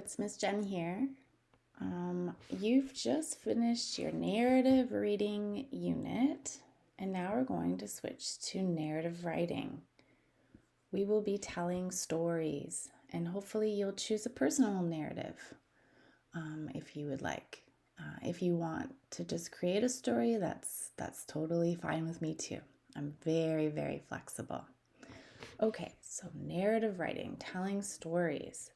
it's Miss Jen here. You've just finished your narrative reading unit, and now we're going to switch to narrative writing. We will be telling stories, and hopefully you'll choose a personal narrative if you would like. If you want to just create a story, that's totally fine with me too. I'm very, very flexible. Okay, so narrative writing, telling stories.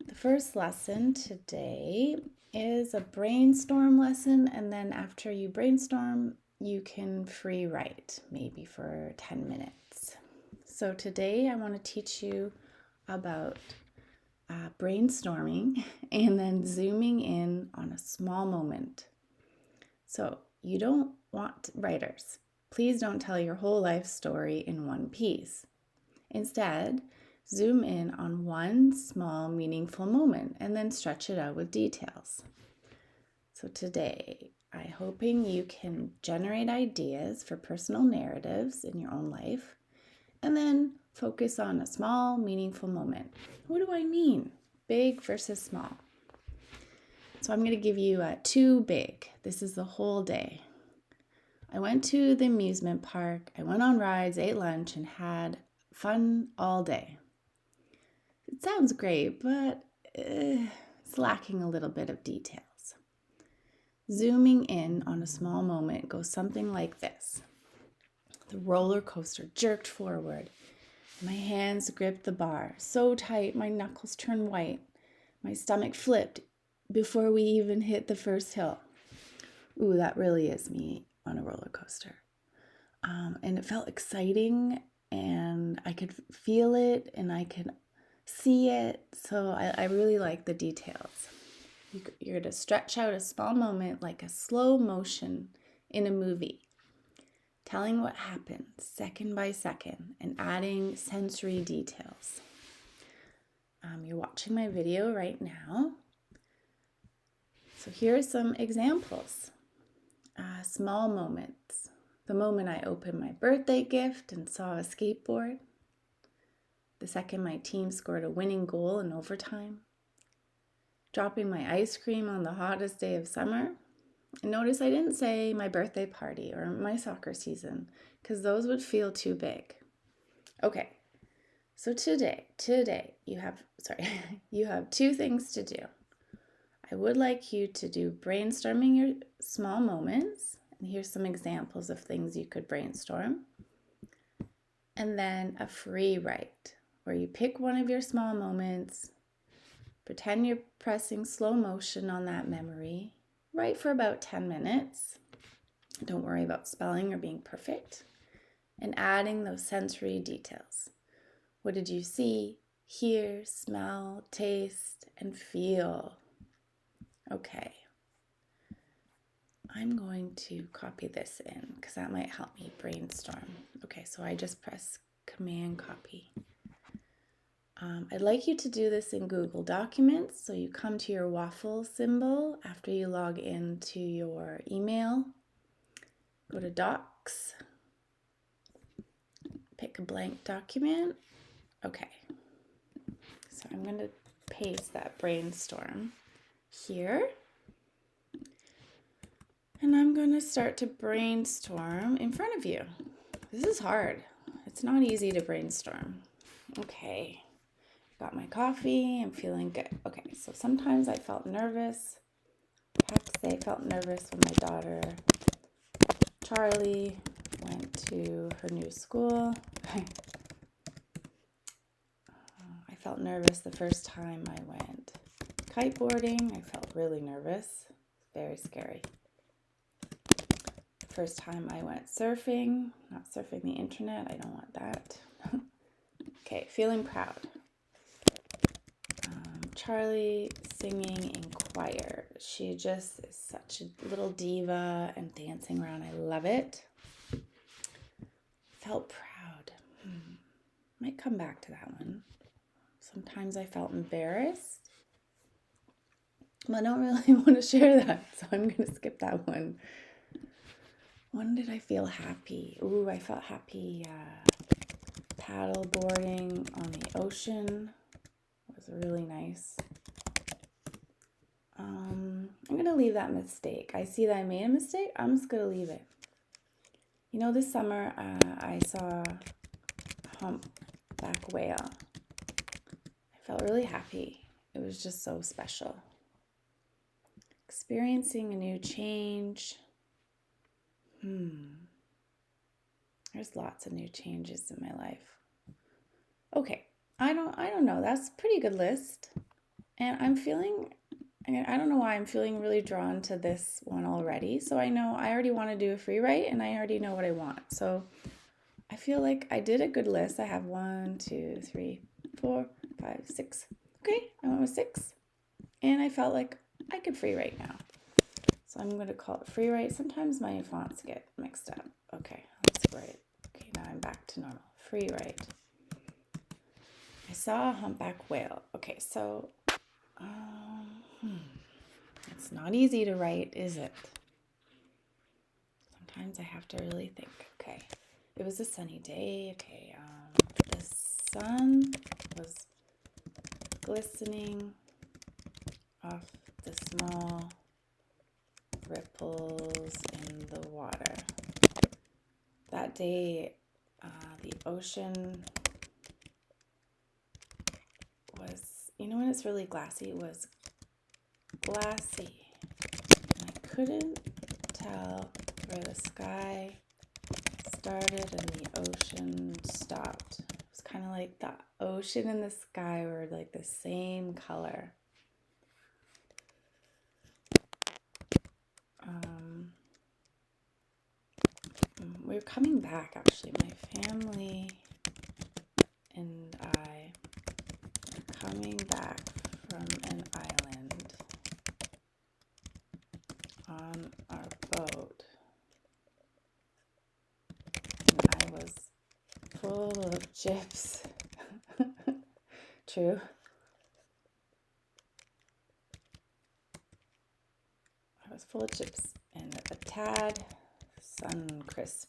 The first lesson today is a brainstorm lesson, and then after you brainstorm, you can free write, maybe for 10 minutes. So today I want to teach you about brainstorming and then zooming in on a small moment. So you don't want writers. Please don't tell your whole life story in one piece. Instead, zoom in on one small, meaningful moment and then stretch it out with details. So today, I'm hoping you can generate ideas for personal narratives in your own life and then focus on a small, meaningful moment. What do I mean? Big versus small. So I'm going to give you two big. This is the whole day. I went to the amusement park, I went on rides, ate lunch, and had fun all day. It sounds great, but it's lacking a little bit of details. Zooming in on a small moment goes something like this. The roller coaster jerked forward. My hands gripped the bar so tight my knuckles turned white. My stomach flipped before we even hit the first hill. Ooh, that really is me on a roller coaster. And it felt exciting, and I could feel it, and I could see it. So I really like the details. You're to stretch out a small moment like a slow motion in a movie, telling what happened second by second and adding sensory details. You're watching my video right now. So here are some examples. Small moments. The moment I opened my birthday gift and saw a skateboard. The second my team scored a winning goal in overtime. Dropping my ice cream on the hottest day of summer. And notice I didn't say my birthday party or my soccer season, because those would feel too big. Okay, so today you have two things to do. I would like you to do brainstorming your small moments, and here's some examples of things you could brainstorm. And then a free write, where you pick one of your small moments, pretend you're pressing slow motion on that memory, write for about 10 minutes. Don't worry about spelling or being perfect, and adding those sensory details. What did you see, hear, smell, taste, and feel? Okay. I'm going to copy this in because that might help me brainstorm. Okay, so I just press Command Copy. I'd like you to do this in Google Documents. So you come to your waffle symbol after you log into your email. Go to Docs. Pick a blank document. Okay. So I'm going to paste that brainstorm here. And I'm going to start to brainstorm in front of you. This is hard. It's not easy to brainstorm. Okay. Got my coffee. I'm feeling good. Okay, so sometimes I felt nervous. I have to say I felt nervous when my daughter, Charlie, went to her new school. I felt nervous the first time I went kiteboarding. I felt really nervous. Very scary. First time I went surfing, not surfing the internet, I don't want that. Okay, feeling proud. Charlie singing in choir. She just is such a little diva and dancing around. I love it. Felt proud. Might come back to that one. Sometimes I felt embarrassed. Well, I don't really want to share that, so I'm going to skip that one. When did I feel happy? Ooh, I felt happy paddle boarding on the ocean. was really nice. I'm going to leave that mistake. I see that I made a mistake. I'm just going to leave it. You know, this summer I saw a humpback whale. I felt really happy. It was just so special. Experiencing a new change. There's lots of new changes in my life. Okay, I don't know. That's a pretty good list. And I don't know why I'm feeling really drawn to this one already. So I know I already want to do a free write and I already know what I want. So I feel like I did a good list. I have 1, 2, 3, 4, 5, 6. Okay, I went with 6. And I felt like I could free write now. So I'm going to call it free write. Sometimes my fonts get mixed up. Okay, let's write. Okay, now I'm back to normal. Free write. I saw a humpback whale. Okay, so it's not easy to write, is it? Sometimes I have to really think. Okay, it was a sunny day. Okay, the sun was glistening off the small ripples in the water. That day, the ocean was, you know when it's really glassy? It was glassy. And I couldn't tell where the sky started and the ocean stopped. It was kind of like the ocean and the sky were like the same color. We're coming back, actually. My family and I are coming back from an island on our boat. And I was full of chips. True. I was full of chips and a tad sun-crisped.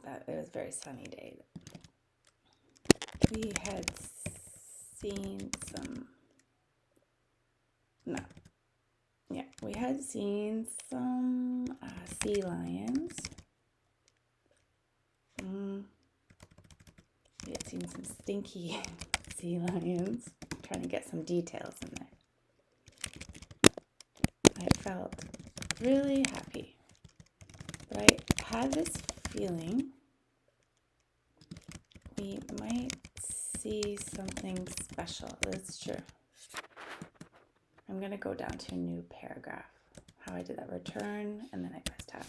It was a very sunny day. We had seen some sea lions. We had seen some stinky sea lions. I'm trying to get some details in there. I felt really happy. But I had this feeling we might see something special. That's true. I'm going to go down to a new paragraph. How I did that. Return, and then I press tab.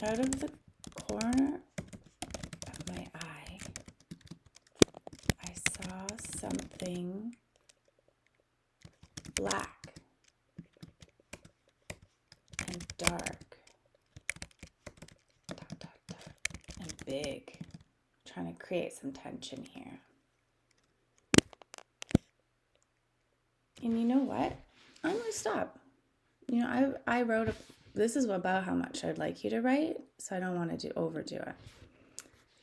Out of the corner of my eye, I saw something black and dark and big. I'm trying to create some tension here. And you know what? I'm going to stop. You know, I wrote this is about how much I'd like you to write, so I don't want to overdo it.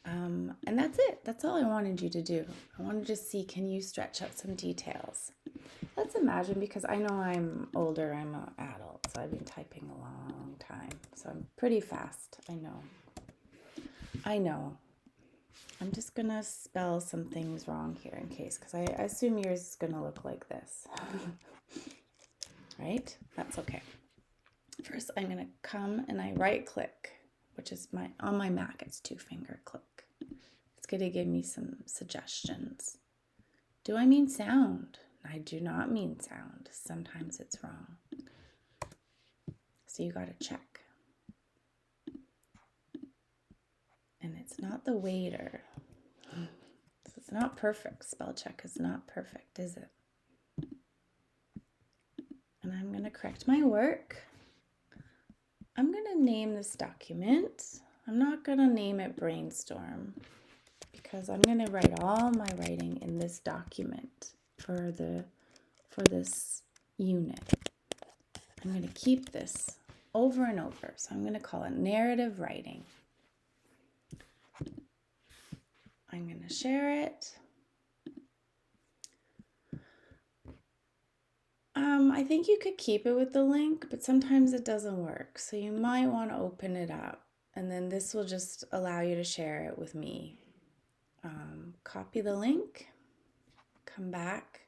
And that's it. That's all I wanted you to do. I wanted to see, can you stretch out some details? Let's imagine, because I know I'm older, I'm an adult, so I've been typing a long time. So I'm pretty fast. I know. I'm just going to spell some things wrong here in case, because I assume yours is going to look like this. Right? That's okay. First, I'm going to come and I right click, which is on my Mac, it's 2-finger click. It's going to give me some suggestions. Do I mean sound? I do not mean sound. Sometimes it's wrong. So you got to check. And it's not the waiter. It's not perfect. Spell check is not perfect, is it? And I'm going to correct my work. I'm going to name this document. I'm not going to name it Brainstorm because I'm going to write all my writing in this document for this unit. I'm going to keep this over and over. So I'm going to call it narrative writing. I'm going to share it. I think you could keep it with the link, but sometimes it doesn't work. So you might want to open it up, and then this will just allow you to share it with me. Copy the link, come back.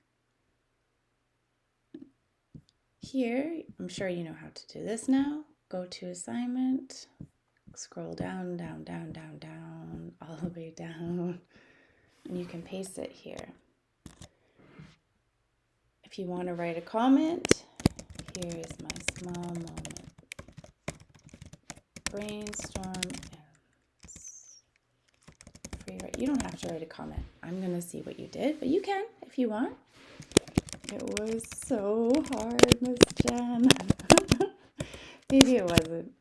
Here, I'm sure you know how to do this now. Go to assignment, scroll down, down, down, down, down, all the way down, and you can paste it here. If you want to write a comment, here is my small moment. Brainstorm and Freewrite. You don't have to write a comment. I'm going to see what you did, but you can if you want. It was so hard, Miss Jen. Maybe it wasn't.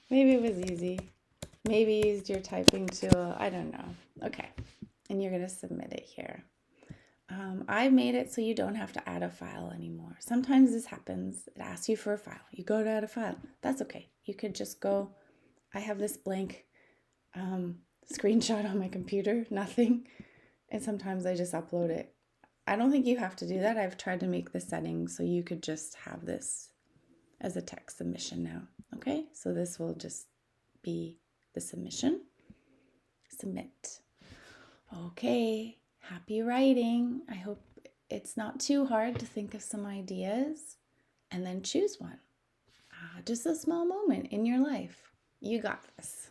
Maybe it was easy. Maybe you used your typing tool. I don't know. Okay. And you're going to submit it here. I've made it so you don't have to add a file anymore. Sometimes this happens. It asks you for a file. You go to add a file. That's okay. You could just go. I have this blank screenshot on my computer, nothing. And sometimes I just upload it. I don't think you have to do that. I've tried to make the settings so you could just have this as a text submission now. Okay, so this will just be the submission. Submit. Okay, happy writing. I hope it's not too hard to think of some ideas and then choose one. Just a small moment in your life. You got this.